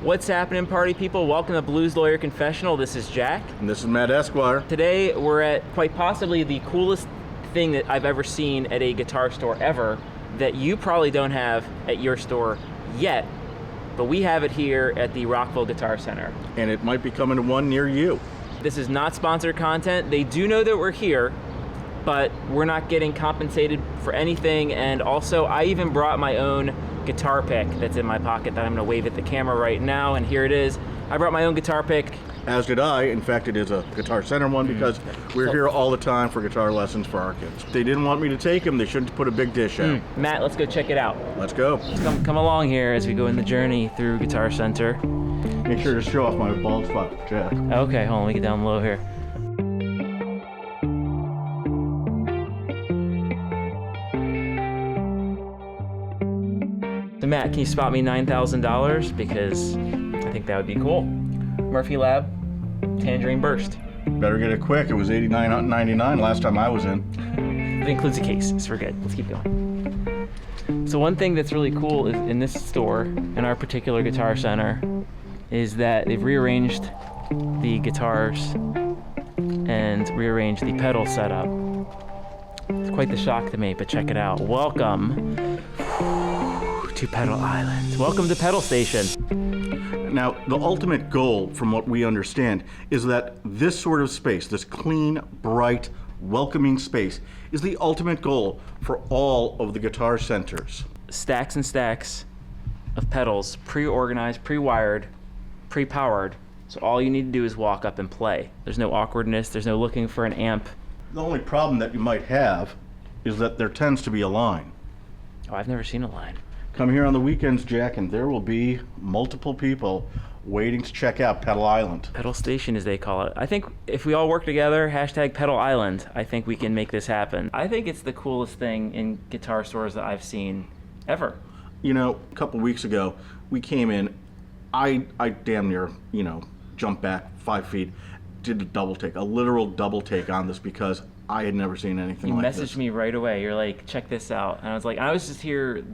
What's happening, party people? Welcome to Blues Lawyer Confessional. This is Jack. And this is Matt Esquire. Today we're at quite possibly the coolest thing that I've ever seen at a guitar store ever that you probably don't have at your store yet, but we have it here at the Rockville Guitar Center. And it might be coming to one near you. This is not sponsored content. They do know that we're here, but we're not getting compensated for anything. And also, I even brought my own guitar pick that's in my pocket that I'm gonna wave at the camera right now, and here it is. I brought my own guitar pick. As did I. In fact, it is a Guitar Center one because we're here all the time for guitar lessons for our kids. They didn't want me to take them. They shouldn't put a big dish out. Matt, let's go check it out. Let's go. Come along here as we go in the journey through Guitar Center. Make sure to show off my bald spot, Jack. Okay, hold on, let me get down low here. So Matt, can you spot me $9,000? Because I think that would be cool. Murphy Lab, Tangerine Burst. Better get it quick. It was $89.99 last time I was in. It includes a case, so we're good. Let's keep going. So one thing that's really cool is in this store, in our particular Guitar Center, is that they've rearranged the guitars and rearranged the pedal setup. It's quite the shock to me, but check it out. Welcome to Pedal Island. Welcome to Pedal Station. Now, the ultimate goal, from what we understand, is that this sort of space, this clean, bright, welcoming space, is the ultimate goal for all of the guitar centers. Stacks and stacks of pedals, pre-organized, pre-wired, pre-powered. So all you need to do is walk up and play. There's no awkwardness, there's no looking for an amp. The only problem that you might have is that there tends to be a line. Oh, I've never seen a line. Come here on the weekends, Jack, and there will be multiple people waiting to check out Pedal Island. Pedal Station, as they call it. I think if we all work together, hashtag Pedal Island, I think we can make this happen. I think it's the coolest thing in guitar stores that I've seen ever. You know, a couple weeks ago, we came in, I damn near, jumped back 5 feet, did a literal double take on this because I had never seen anything like this. You messaged me right away. You're like, check this out. And I was like, I was just here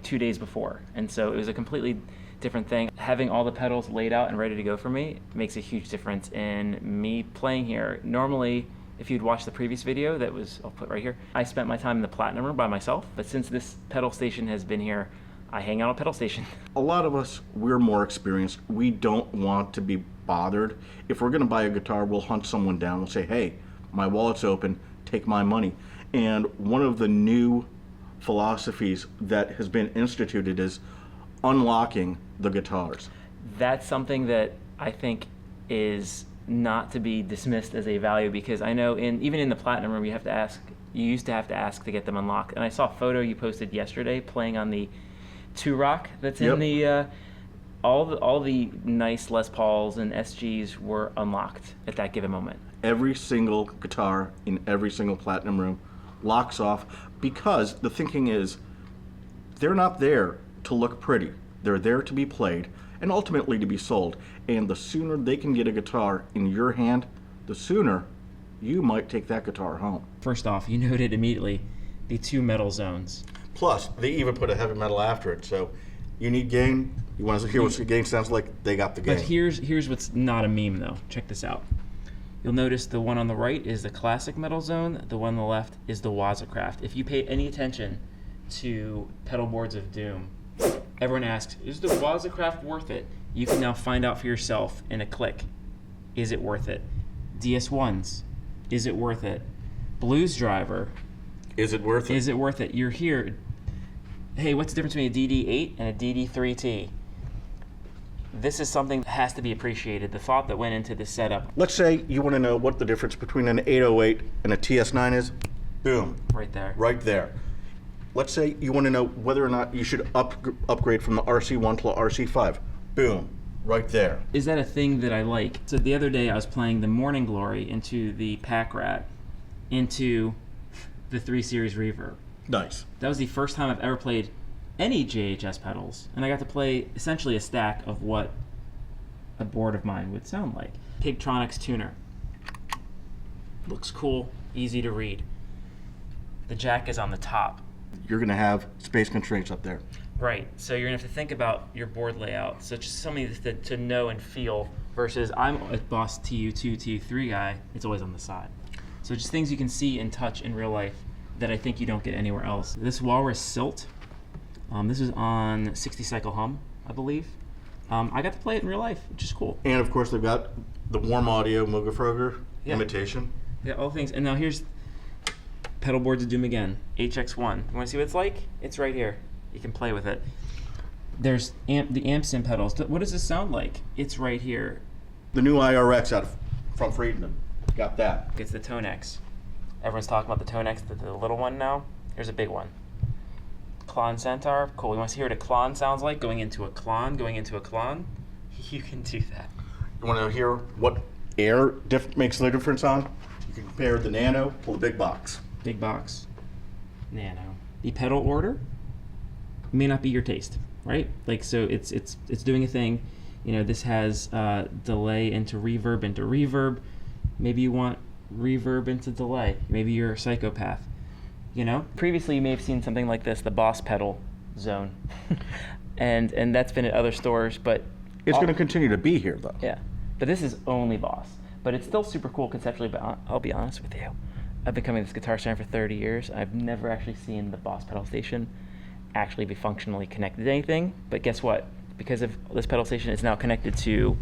2 days before. And so it was a completely different thing. Having all the pedals laid out and ready to go for me makes a huge difference in me playing here. Normally, if you'd watched the previous video that was, I'll put right here, I spent my time in the Platinum Room by myself. But since this pedal station has been here, I hang out at Pedal Station. A lot of us, we're more experienced. We don't want to be bothered. If we're gonna buy a guitar, we'll hunt someone down. We'll say, hey, my wallet's open, take my money. And one of the new philosophies that has been instituted is unlocking the guitars. That's something that I think is not to be dismissed as a value, because I know even in the Platinum Room, you used to have to ask to get them unlocked. And I saw a photo you posted yesterday playing on the 2-Rock that's in the all the nice Les Pauls and SGs were unlocked at that given moment. Every single guitar in every single Platinum Room locks off because the thinking is they're not there to look pretty. They're there to be played and ultimately to be sold. And the sooner they can get a guitar in your hand, the sooner you might take that guitar home. First off, you noted immediately the 2 metal zones. Plus, they even put a heavy metal after it. So you need gain. You want to hear what the gain sounds like? They got the gain. But here's what's not a meme though. Check this out. You'll notice the one on the right is the classic metal zone. The one on the left is the Wazacraft. If you pay any attention to pedal boards of doom, everyone asks, is the Wazacraft worth it? You can now find out for yourself in a click. Is it worth it? DS1s, is it worth it? Blues Driver, is it worth it? Is it worth it? You're here. Hey, what's the difference between a DD8 and a DD3T? This is something that has to be appreciated, the thought that went into this setup. Let's say you want to know what the difference between an 808 and a TS9 is. Boom. Right there. Right there. Let's say you want to know whether or not you should upgrade from the RC1 to the RC5. Boom. Right there. Is that a thing that I like? So the other day I was playing the Morning Glory into the Pack Rat, into the 3 Series Reverb. Nice. That was the first time I've ever played any JHS pedals, and I got to play essentially a stack of what a board of mine would sound like. Pigtronics tuner. Looks cool, easy to read. The jack is on the top. You're going to have space constraints up there. Right. So you're gonna have to think about your board layout. So just something to know and feel. Versus I'm a Boss TU2, TU3 guy. It's always on the side. So just things you can see and touch in real life that I think you don't get anywhere else. This Walrus Silt. This is on 60 cycle hum, I believe. I got to play it in real life, which is cool. And of course, they've got the Warm Audio Moogerfroger imitation. Yeah, all things. And now here's pedal boards of doom again. HX1. You want to see what it's like? It's right here. You can play with it. There's the amp sim pedals. What does this sound like? It's right here. The new IRX from Friedman. Got that. It's the Tonex. Everyone's talking about the Tonex, the little one now. Here's a big one. Klon Centaur. Cool. You want to hear what a Klon sounds like? Going into a Klon, going into a Klon? You can do that. You want to hear what air makes the difference on? You can compare the Nano to the big box. Big box. Nano. The pedal order may not be your taste, right? Like, so it's doing a thing. You know, this has delay into reverb. Maybe you want reverb into delay. Maybe you're a psychopath. You know? Previously, you may have seen something like this, the Boss pedal zone. and that's been at other stores, but It's going to continue to be here, though. yeah. But this is only Boss. But it's still super cool conceptually, but I'll be honest with you. I've been coming to this Guitar Center for 30 years. I've never actually seen the Boss pedal station actually be functionally connected to anything. But guess what? Because of this pedal station, it's now connected to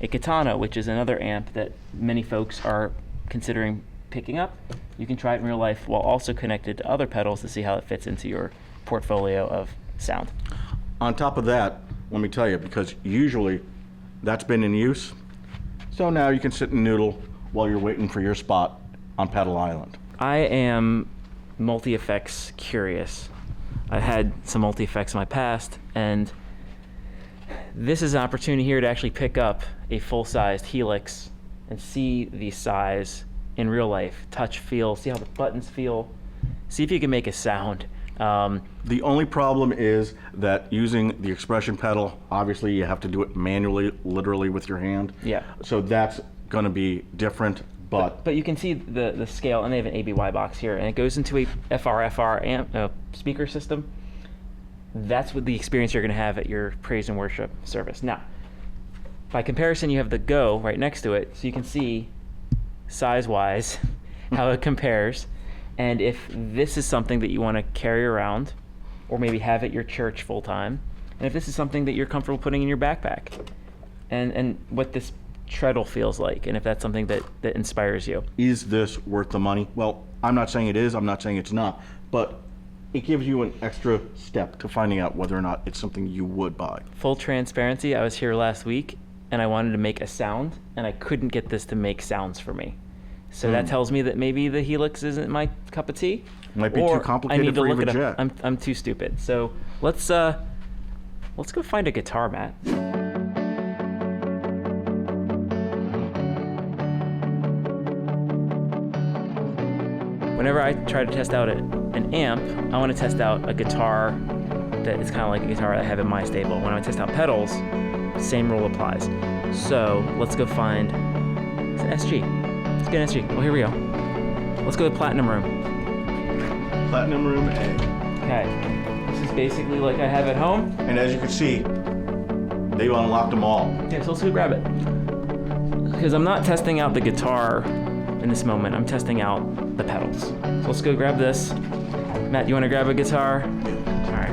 a Katana, which is another amp that many folks are considering picking up. You can try it in real life while also connected to other pedals to see how it fits into your portfolio of sound. On top of that, let me tell you, because usually that's been in use, so now you can sit and noodle while you're waiting for your spot on Pedal Island. I am multi-effects curious. I had some multi-effects in my past, and this is an opportunity here to actually pick up a full-sized Helix and see the size in real life, touch, feel, see how the buttons feel, see if you can make a sound. The only problem is that using the expression pedal, obviously you have to do it manually, literally with your hand. Yeah. So that's going to be different, but you can see the scale, and they have an ABY box here, and it goes into a FR amp speaker system. That's what the experience you're going to have at your praise and worship service. Now, by comparison, you have the Go right next to it, so you can see size-wise how it compares. And if this is something that you want to carry around, or maybe have at your church full-time, and if this is something that you're comfortable putting in your backpack, and what this treadle feels like, and if that's something that inspires you. is this worth the money? Well, I'm not saying it is, I'm not saying it's not, but it gives you an extra step to finding out whether or not it's something you would buy. Full transparency, I was here last week, and I wanted to make a sound, and I couldn't get this to make sounds for me. So that tells me that maybe the Helix isn't my cup of tea. Might be or too complicated I need to for look even it up. Jet. I'm too stupid. So let's go find a guitar, Matt. Whenever I try to test out an amp, I want to test out a guitar that is kind of like a guitar I have in my stable. When I test out pedals, same rule applies. So let's go find an SG. Let's get an SG. Well, here we go. Let's go to Platinum Room. Platinum Room A. Okay. This is basically like I have at home. And as you can see, they've unlocked them all. Okay, so let's go grab it. Because I'm not testing out the guitar in this moment. I'm testing out the pedals. So let's go grab this. Matt, you want to grab a guitar? All right.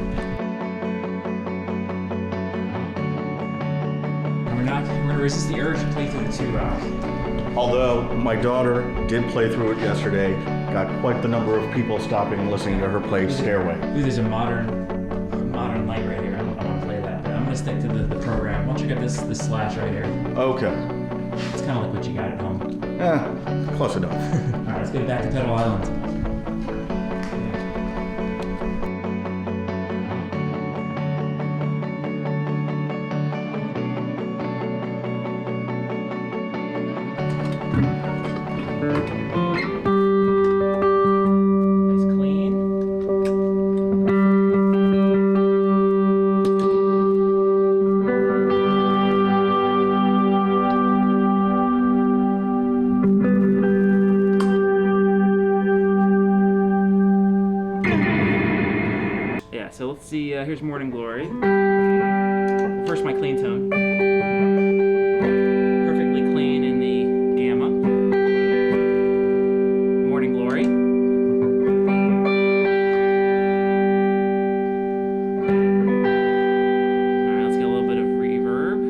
And we're going to resist the urge to play through the 2 rounds. Although my daughter did play through it yesterday, got quite the number of people stopping and listening to her play Stairway. Ooh, there's a modern light right here. I want to play that. But I'm going to stick to the program. Why don't you get this slash right here? Okay. It's kind of like what you got at home. Close enough. All right, let's get back to Pedal Island. Nice clean. see, here's Morning Glory. First, my clean tone. Perfectly clean in the gamma. Morning Glory. Alright, let's get a little bit of reverb.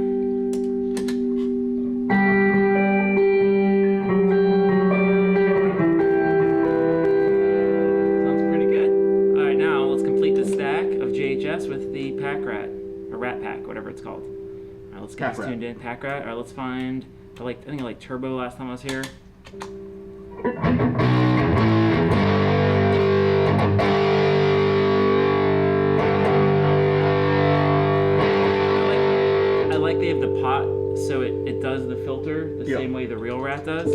Sounds pretty good. Alright, now let's complete the stack of JHS with the Pack Rat, or Rat Pack, whatever it's called. Alright, let's get Pack this Rat. tuned in. Pack Rat. Alright, let's find. I think I like Turbo last time I was here. I like they have the pot, so it does the filter the Yeah. same way the real Rat does.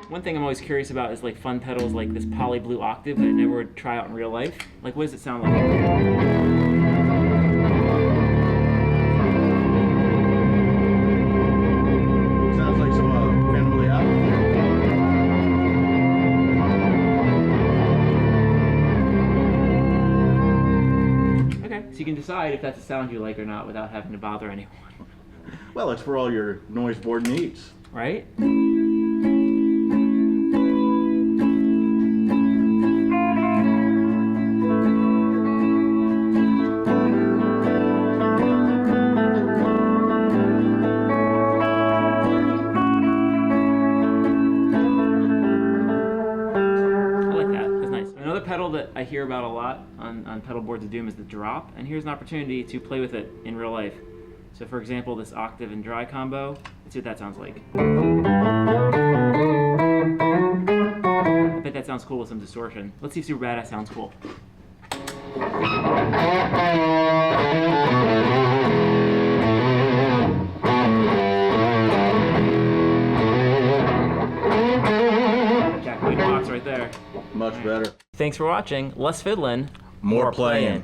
One thing I'm always curious about is like fun pedals like this Poly Blue Octave that I never would try out in real life. Like, what does it sound like? Sounds like some Phantom of the Opera. Okay, so you can decide if that's a sound you like or not without having to bother anyone, Well, it's for all your noise board needs. right? I like that. That's nice. Another pedal that I hear about a lot on pedal boards of doom is the drop, and here's an opportunity to play with it in real life. So for example, this octave and dry combo, let's see what that sounds like. I bet that sounds cool with some distortion. Let's see if Super Badass sounds cool. Jack White box right there. Much better. Thanks for watching. Less fiddling, More playing.